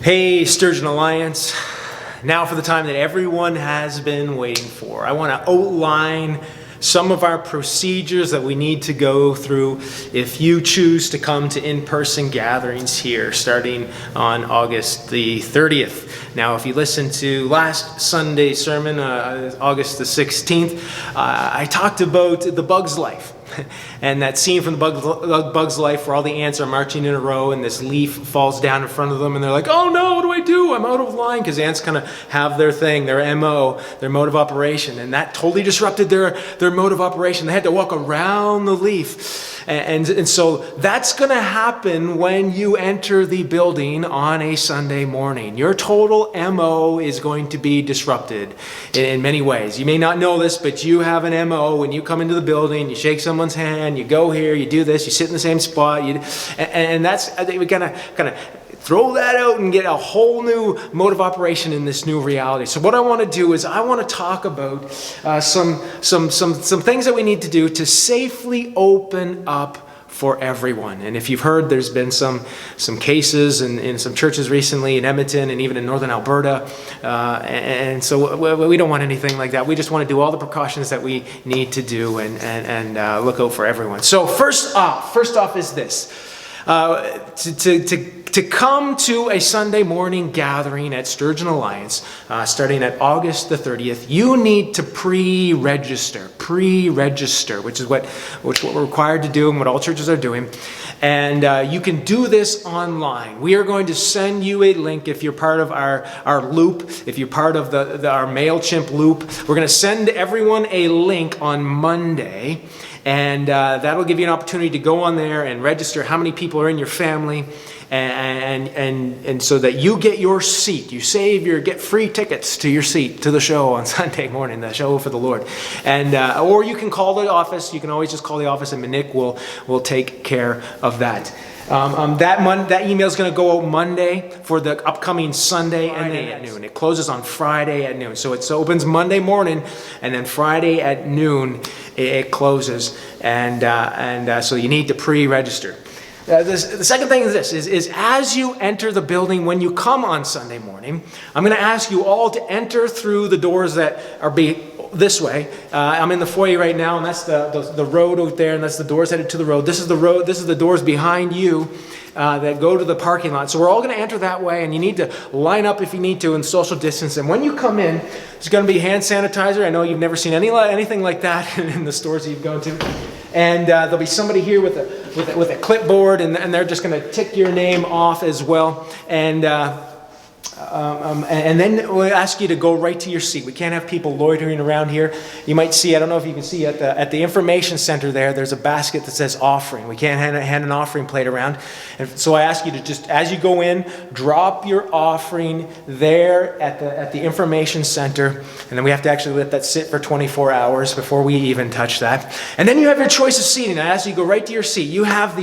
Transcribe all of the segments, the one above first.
Hey, Sturgeon Alliance. Now for the time that everyone has been waiting for. I want to outline some of our procedures that we need to go through if you choose to come to in-person gatherings here starting on August the 30th. Now, if you listened to last Sunday's sermon, August the 16th, I talked about the bug's life. And that scene from the Bug's Life where all the ants are marching in a row and this leaf falls down in front of them and they're like, oh no, what do I do? I'm out of line, because ants kind of have their thing, their MO, their mode of operation. And that totally disrupted their mode of operation. They had to walk around the leaf. And so that's going to happen when you enter the building on a Sunday morning. Your total MO is going to be disrupted in many ways. You may not know this, but you have an MO when you come into the building, you shake someone's hand, you go here, you do this, you sit in the same spot, and that's, we're going to kind of throw that out and get a whole new mode of operation in this new reality. So what I want to do is I want to talk about some things that we need to do to safely open up for everyone. And if you've heard, there's been some cases in some churches recently in Edmonton and even in northern Alberta. And so we don't want anything like that. We just want to do all the precautions that we need to do and look out for everyone. So first off is this. To come to a Sunday morning gathering at Sturgeon Alliance, starting at August the 30th, you need to pre-register, which is what we're required to do and what all churches are doing. And you can do this online. We are going to send you a link if you're part of our loop, if you're part of our MailChimp loop. We're going to send everyone a link on Monday. And that'll give you an opportunity to go on there and register how many people are in your family, and so that you get your seat. You get free tickets to your seat to the show on Sunday morning, the show for the Lord. And or you can call the office. You can always just call the office, and Nick will take care of that. That email is going to go out Monday for the upcoming Sunday and then at noon. It closes on Friday at noon. So it opens Monday morning, and then Friday at noon it closes. And so you need to pre-register. The second thing is this, is as you enter the building, when you come on Sunday morning, I'm going to ask you all to enter through the doors that are this way. I'm in the foyer right now, and that's the road out there, and that's the doors headed to the road. This is the road. This is the doors behind you that go to the parking lot. So we're all going to enter that way, and you need to line up if you need to and social distance. And when you come in, there's going to be hand sanitizer. I know you've never seen anything like that in the stores that you've gone to. And there'll be somebody here with a clipboard, and they're just going to tick your name off as well. And then we'll ask you to go right to your seat. We can't have people loitering around here. You might see, I don't know if you can see, at the information center there's a basket that says offering. We can't hand an offering plate around. And so I ask you to just, as you go in, drop your offering there at the information center. And then we have to actually let that sit for 24 hours before we even touch that. And then you have your choice of seating. I ask you to go right to your seat. You have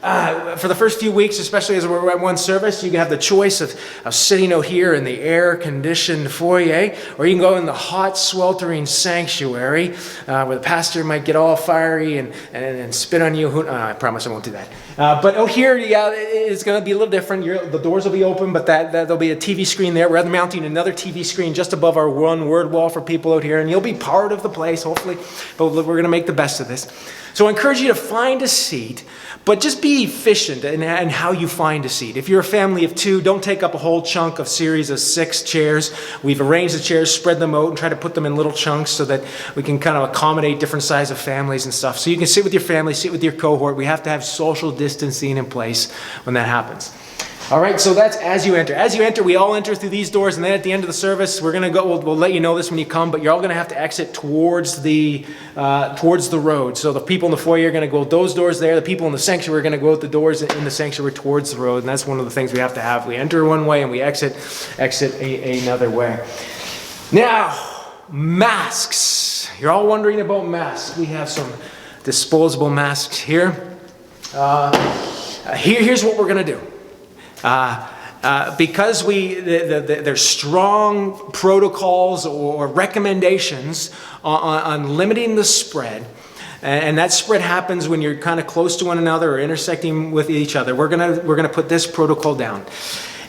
for the first few weeks, especially as we're at one service, you can have the choice of sitting out here in the air-conditioned foyer, or you can go in the hot, sweltering sanctuary where the pastor might get all fiery and spit on you. I promise I won't do that. But out here, it's going to be a little different. The doors will be open, but there'll be a TV screen there. We're mounting another TV screen just above our one-word wall for people out here, and you'll be part of the place, hopefully. But we're going to make the best of this. So I encourage you to find a seat, but just be efficient in how you find a seat. If you're a family of two, don't take up a whole chunk of series of 6 chairs. We've arranged the chairs, spread them out, and try to put them in little chunks so that we can kind of accommodate different size of families and stuff. So you can sit with your family, sit with your cohort. We have to have social distancing in place when that happens. All right, so that's as you enter. As you enter, we all enter through these doors, and then at the end of the service, we're going to go. We'll let you know this when you come, but you're all going to have to exit towards the road. So the people in the foyer are going to go out those doors there. The people in the sanctuary are going to go out the doors in the sanctuary towards the road, and that's one of the things we have to have. We enter one way and we exit another way. Now, masks. You're all wondering about masks. We have some disposable masks here. Here's what we're going to do. Because there's strong protocols or recommendations on limiting the spread, and that spread happens when you're kind of close to one another or intersecting with each other. We're gonna put this protocol down.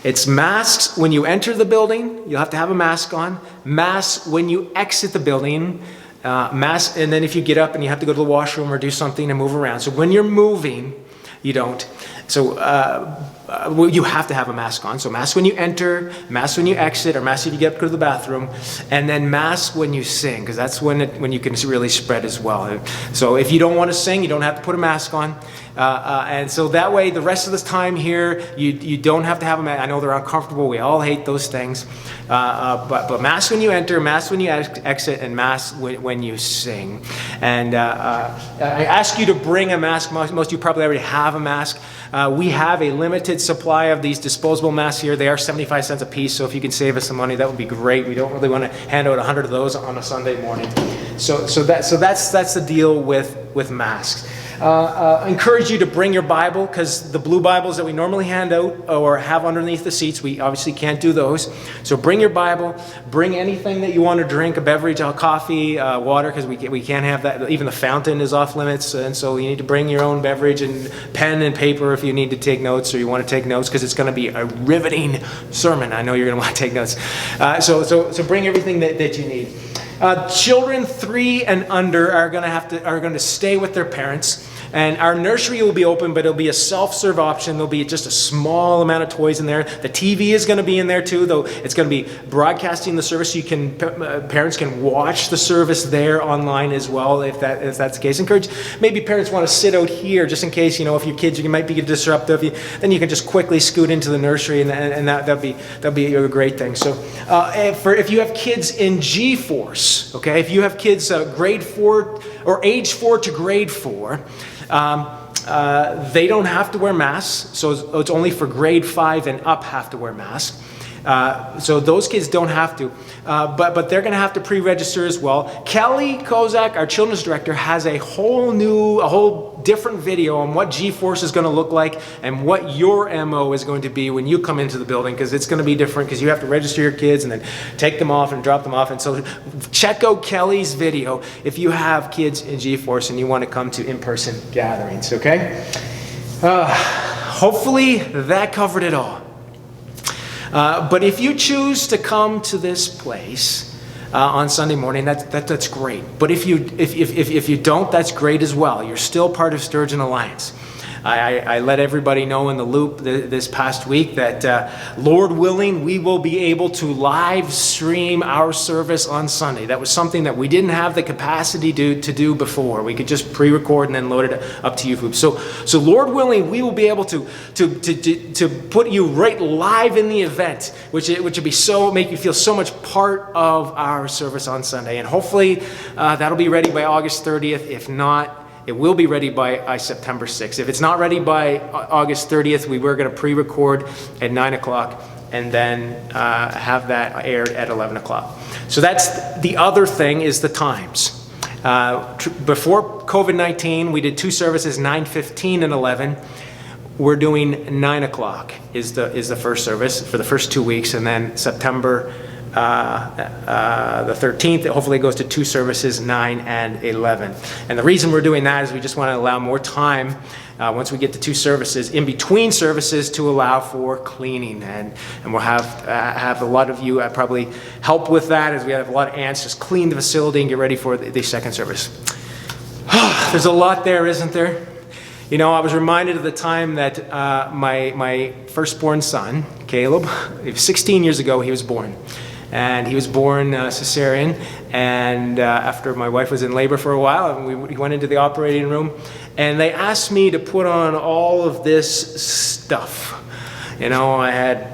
It's masks when you enter the building. You'll have to have a mask on. Masks when you exit the building. Mask, and then if you get up and you have to go to the washroom or do something and move around. So when you're moving, you don't. So you have to have a mask on. So mask when you enter, mask when you exit, or mask if you get up to the bathroom, and then mask when you sing, because that's when you can really spread as well. So if you don't want to sing, you don't have to put a mask on. And so that way, the rest of this time here, you don't have to have a mask. I know they're uncomfortable. We all hate those things. But mask when you enter, mask when you exit, and mask when you sing. And I ask you to bring a mask. Most of you probably already have a mask. We have a limited supply of these disposable masks here. They are 75 cents a piece, so if you can save us some money, that would be great. We don't really want to hand out 100 of those on a Sunday morning. So that's the deal with masks. I encourage you to bring your Bible, because the blue Bibles that we normally hand out or have underneath the seats, we obviously can't do those. So bring your Bible, bring anything that you want to drink, a beverage, coffee, water, because we can't have that. Even the fountain is off limits, and so you need to bring your own beverage and pen and paper if you need to take notes or you want to take notes, because it's going to be a riveting sermon. I know you're going to want to take notes. So bring everything that you need. Children 3 and under are going to stay with their parents. And our nursery will be open, but it'll be a self-serve option. There'll be just a small amount of toys in there. The TV is going to be in there too, though it's going to be broadcasting the service. Parents can watch the service there online as well, if that's the case. Encourage, maybe parents want to sit out here just in case, if your kids, you might be disruptive. Then you can just quickly scoot into the nursery, and that'll be a great thing. So, if you have kids in G-Force, okay, if you have kids grade 4 or age 4 to grade 4. They don't have to wear masks, so it's only for grade 5 and up have to wear masks. So those kids don't have to, but they're going to have to pre-register as well. Kelly Kozak, our children's director, has a whole different video on what G-Force is going to look like and what your MO is going to be when you come into the building, because it's going to be different, because you have to register your kids and then take them off and drop them off. And so check out Kelly's video if you have kids in G-Force and you want to come to in-person gatherings, okay? Hopefully that covered it all. But if you choose to come to this place on Sunday morning, that's great. But if you don't, that's great as well. You're still part of Sturgeon Alliance. I let everybody know in the loop this past week that Lord willing, we will be able to live stream our service on Sunday. That was something that we didn't have the capacity to do before. We could just pre-record and then load it up to YouTube. So Lord willing, we will be able to put you right live in the event, which would be make you feel so much part of our service on Sunday. And hopefully that'll be ready by August 30th. If not, it will be ready by September 6th. If it's not ready by August 30th, we were going to pre-record at 9 o'clock and then have that aired at 11 o'clock. So that's the other thing, is the times. Before COVID-19, we did 2 services, 9:15 and 11. We're doing 9 o'clock is the first service for the first 2 weeks, and then September the 13th, it hopefully goes to 2 services, 9 and 11. And the reason we're doing that is we just want to allow more time once we get to 2 services, in between services, to allow for cleaning. And we'll have a lot of you probably help with that, as we have a lot of aunts just clean the facility and get ready for the second service. There's a lot there, isn't there? I was reminded of the time that my firstborn son, Caleb, 16 years ago, he was born. And he was born cesarean, and after my wife was in labor for a while, we went into the operating room, and they asked me to put on all of this stuff. I had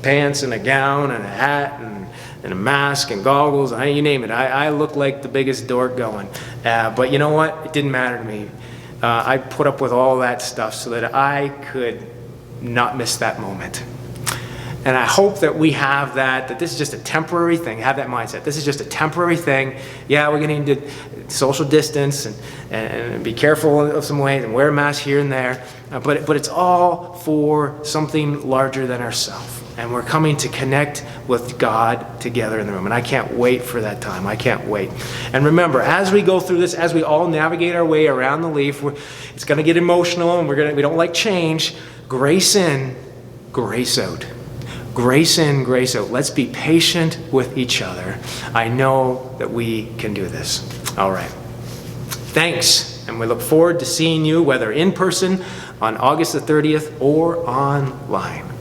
pants and a gown and a hat and a mask and goggles, and you name it. I looked like the biggest dork going. But you know what? It didn't matter to me. I put up with all that stuff so that I could not miss that moment. And I hope that we have that this is just a temporary thing. Have that mindset. This is just a temporary thing. Yeah, we're going to need to social distance and be careful of some ways and wear a mask here and there. But it's all for something larger than ourselves. And we're coming to connect with God together in the room. And I can't wait for that time. I can't wait. And remember, as we go through this, as we all navigate our way around the leaf, it's going to get emotional, and we don't like change. Grace in, grace out. grace in, grace out. Let's be patient with each other. I know that we can do this. All right. Thanks. And we look forward to seeing you, whether in person on August the 30th or online.